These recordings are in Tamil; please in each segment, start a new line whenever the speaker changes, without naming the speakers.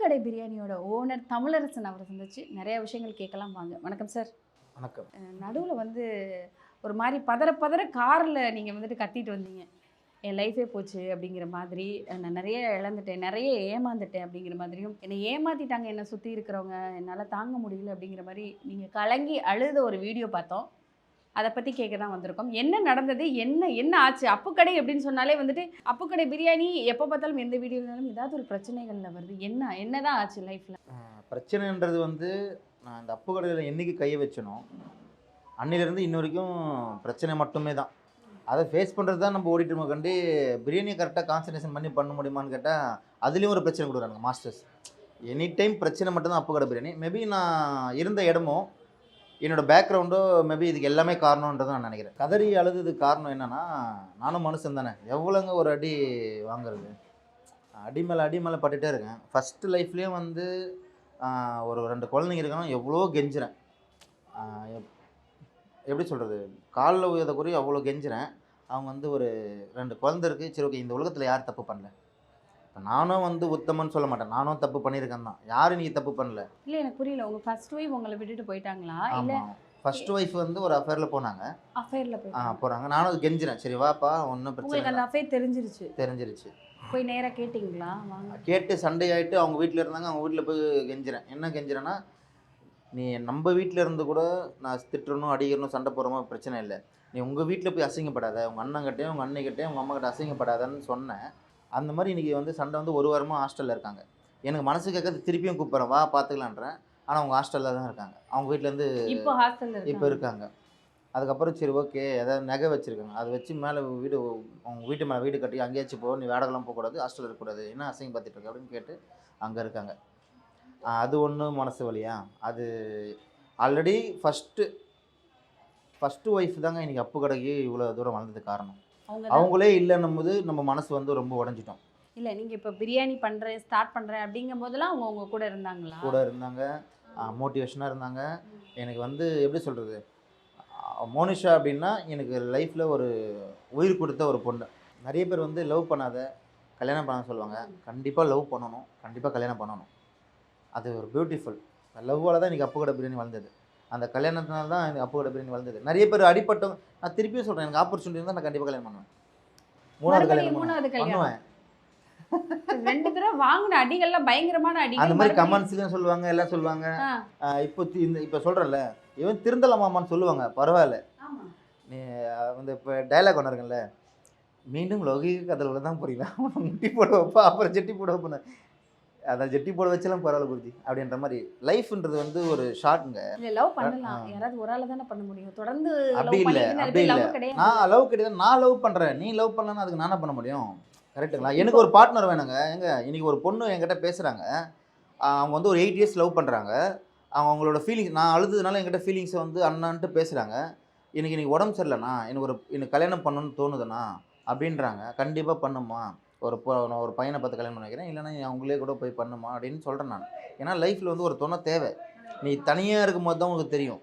கடை பிரியாணியோட ஓனர் தமிழரசன் அவரை சந்திச்சு நிறைய விஷயங்கள் கேட்கலாம் வாங்க. வணக்கம் சார்.
வணக்கம்.
நடுவில் வந்து ஒரு மாதிரி பதற காரில் நீங்கள் வந்துட்டு கத்திட்டு வந்தீங்க. என் லைஃபே போச்சு அப்படிங்கிற மாதிரி, நான் நிறைய இழந்துட்டேன், நிறைய ஏமாந்துட்டேன் அப்படிங்கிற மாதிரியும், என்னை ஏமாற்றிட்டாங்க என்னை சுற்றி இருக்கிறவங்க, என்னால் தாங்க முடியல அப்படிங்கிற மாதிரி நீங்கள் கலங்கி அழுத ஒரு வீடியோ பார்த்தோம். அதை பற்றி கேட்க தான் வந்திருக்கோம். என்ன நடந்தது, என்ன என்ன ஆச்சு? அப்புக்கடை அப்படின்னு சொன்னாலே வந்துட்டு அப்புக்கடை பிரியாணி எப்போ பார்த்தாலும் எந்த வீடியோனாலும் ஏதாவது ஒரு பிரச்சனைகளில் வருது. என்னதான் ஆச்சு லைஃப்பில்?
பிரச்சனைன்றது வந்து நான் இந்த அப்பு கடையில் என்றைக்கு கையை வச்சனோ அன்னிலேருந்து இன்ன வரைக்கும் பிரச்சனை மட்டுமே தான். அதை ஃபேஸ் பண்ணுறது தான் நம்ம ஓடிட்டு இருக்கோம் கண்டி. பிரியாணியை கரெக்டாக கான்சன்ட்ரேஷன் பண்ணி பண்ண முடியுமான்னு கேட்டால் அதுலேயும் ஒரு பிரச்சனை கொடுக்குறாங்க மாஸ்டர்ஸ். எனி டைம் பிரச்சனை மட்டும்தான் அப்பு கடை பிரியாணி. மேபி நான் இருந்த இடமும் என்னோடய பேக்ரவுண்டோ மேபி இதுக்கு எல்லாமே காரணன்றதும் நான் நினைக்கிறேன். கதறி அழுதுக்கு காரணம் என்னென்னா, நானும் மனுஷன் தானே, எவ்வளோங்க ஒரு அடி வாங்குறது, அடி மேலே பட்டுகிட்டே இருக்கேன். ஃபஸ்ட்டு லைஃப்லேயும் வந்து ஒரு 2 குழந்தைங்க இருக்கணும், எவ்வளோ கெஞ்சுறேன். எப்படி சொல்கிறது, காலில் உயர்ந்த குறி அவ்வளோ கெஞ்சுறேன். அவங்க வந்து ஒரு 2 குழந்தை இருக்குது, சரி ஓகே, இந்த உலகத்தில் யார் தப்பு பண்ணல. இப்போ நானும் வந்து உத்தமன்னு சொல்ல மாட்டேன், நானும் தப்பு பண்ணியிருக்கேன் தான். யாரும் நீங்கள் தப்பு பண்ணல.
இல்லை, எனக்கு புரியல. உங்கள் ஃபர்ஸ்ட் ஒய்ஃப் உங்களை விட்டுட்டு போயிட்டாங்களா? இல்லை,
ஃபர்ஸ்ட் ஒய்ஃப் வந்து ஒரு அஃபேரில் போனாங்க. போகிறாங்க. நானும் அது கெஞ்சிறேன், சரி வாப்பா ஒன்றும் பிரச்சனை.
உங்களுக்கு அந்த அஃபேர் தெரிஞ்சிருச்சு. போய் நேராக கேட்டிங்களா? வாங்க
கேட்டு சண்டை ஆகிட்டு அவங்க வீட்டில் இருந்தாங்க. அவங்க வீட்டில் போய் கெஞ்சிறேன். என்ன கெஞ்சிறேன்னா, நீ நம்ம வீட்டில் இருந்து கூட நான் திட்டணும் அடிக்கணும் சண்டை போடுறோமோ பிரச்சனை இல்லை, நீ உங்கள் வீட்டில் போய் அசிங்கப்படாத, உங்கள் அண்ணங்கிட்டையும் உங்கள் அண்ணிக்கிட்டையும் உங்கள் அம்மாக்கிட்ட அசிங்கப்படாதன்னு சொன்னேன். அந்த மாதிரி இன்றைக்கி வந்து சண்டை வந்து 1 வாரமாக ஹாஸ்டலில் இருக்காங்க. எனக்கு மனசு கேட்கறது திருப்பியும் கூப்பிட்றேன், வா பார்த்துக்கலான்றேன். ஆனால் அவங்க ஹாஸ்டலில் தான் இருக்காங்க. அவங்க வீட்டிலேருந்து இப்போ இருக்காங்க. அதுக்கப்புறம் சரி ஓகே, ஏதாவது நகை வச்சுருக்காங்க, அதை வச்சு மேலே வீடு, அவங்க வீட்டு மேலே வீடு கட்டி அங்கேயாச்சும் போக, நீ வாடகைலாம் போகக்கூடாது, ஹாஸ்டலில் இருக்கக்கூடாது, என்ன அசிங்கம் பார்த்துட்டு இருக்க அப்படின்னு கேட்டு அங்கே இருக்காங்க. அது ஒன்று மனசு வலியா. அது ஆல்ரெடி ஃபஸ்ட்டு ஒய்ஃப் தாங்க இன்றைக்கி அப்பு கடைக்கு இவ்வளோ தூரம் வளர்ந்தது காரணம். அவங்களே இல்லைன்னும் போது நம்ம மனசு வந்து ரொம்ப உடஞ்சிட்டோம்.
இல்லை, நீங்கள் இப்போ பிரியாணி ஸ்டார்ட் பண்ணுறேன் அப்படிங்கும் போதெல்லாம் அவங்க உங்கள் கூட இருந்தாங்களா?
கூட இருந்தாங்க, மோட்டிவேஷனாக இருந்தாங்க. எனக்கு வந்து எப்படி சொல்கிறது, மோனிஷா அப்படின்னா எனக்கு லைஃப்பில் ஒரு உயிர் கொடுத்த ஒரு பொண்ணு. நிறைய பேர் வந்து லவ் பண்ணாத கல்யாணம் பண்ண சொல்லுவாங்க. கண்டிப்பாக லவ் பண்ணணும், கண்டிப்பாக கல்யாணம் பண்ணணும். அது ஒரு பியூட்டிஃபுல். லவ்வால் தான் இன்றைக்கி அப்பு கடை பிரியாணி வளர்ந்தது. அந்த கல்யாணத்தினால தான் எனக்கு அப்பு கடை பிரியாணி வளர்ந்தது. நிறைய பேர் அடிப்பட்டவங்க, நான் திருப்பியும் சொல்கிறேன், எனக்கு ஆப்பர்ச்சுனிட்டி இருந்தால் நான் கண்டிப்பாக கல்யாணம் பண்ணுவேன். 3வது கல்யாணம் பண்ணுவேன்.
2 தடவை வாங்கின அடிகள்லாம் பயங்கரமான அடிகள்.
அந்த மாதிரி கமெண்ட்ஸ்லையும் சொல்லுவாங்க, எல்லாம் சொல்லுவாங்க. இப்போ சொல்கிறேன்ல, இவன் திருந்தலாமான்னு சொல்லுவாங்க, பரவாயில்ல. நீ வந்து இப்போ டைலாக் ஒன்று இருக்குல்ல, மீண்டும் லௌகிக கதவுல தான் புரியல, முட்டி போட வைப்பா அப்புறம் ஜெட்டி போட வைப்பேன், அதான் ஜெட்டி போட வச்செல்லாம் பரவாயில்ல குருஜி அப்படின்ற மாதிரி. லைஃப்ன்றது வந்து ஒரு ஷார்ட்டுங்க.
லவ் பண்ணலாம், யாராவது ஒரு ஆளை தானே பண்ண முடியும், தொடர்ந்து
அப்படி இல்லை. நான் லவ் கிடையாது, நான் லவ் பண்ணுறேன், நீ லவ் பண்ணலன்னா அதுக்கு நானே பண்ண முடியும். கரெக்டுங்களா? எனக்கு ஒரு பார்ட்னர் வேணுங்க. இன்றைக்கி ஒரு பொண்ணு என்கிட்ட பேசுகிறாங்க. அவங்க வந்து ஒரு 8 இயர்ஸ் லவ் பண்ணுறாங்க. அவங்களோட ஃபீலிங்ஸ், நான் அழுதுனால என்கிட்ட ஃபீலிங்ஸை வந்து அண்ணான்ட்டு பேசுகிறாங்க. எனக்கு உடம்பு சரியில்லைண்ணா, எனக்கு கல்யாணம் பண்ணணும்னு தோணுதுண்ணா அப்படின்றாங்க. கண்டிப்பாக பண்ணுமா, நான் ஒரு பையனை பார்த்து கல்யாணம் பண்ண வைக்கிறேன், இல்லைனா அவங்களே கூட போய் பண்ணுமா அப்படின்னு சொல்கிறேன் நான். ஏன்னா லைஃப்பில் வந்து ஒரு துணை தேவை. நீ தனியாக இருக்கும்போது தான் உங்களுக்கு தெரியும்,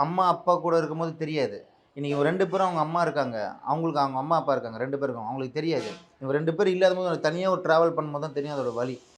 அம்மா அப்பா கூட இருக்கும்போது தெரியாது. இன்றைக்கி 2 பேரும் அவங்க அம்மா இருக்காங்க, அவங்களுக்கு அவங்க அம்மா அப்பா இருக்காங்க, 2 பேருக்கும் அவங்களுக்கு தெரியாது. இவங்க 2 பேர் இல்லாத போது தனியாக ஒரு ட்ராவல் பண்ணும்போது தான் தெரியும் அதோட வலி.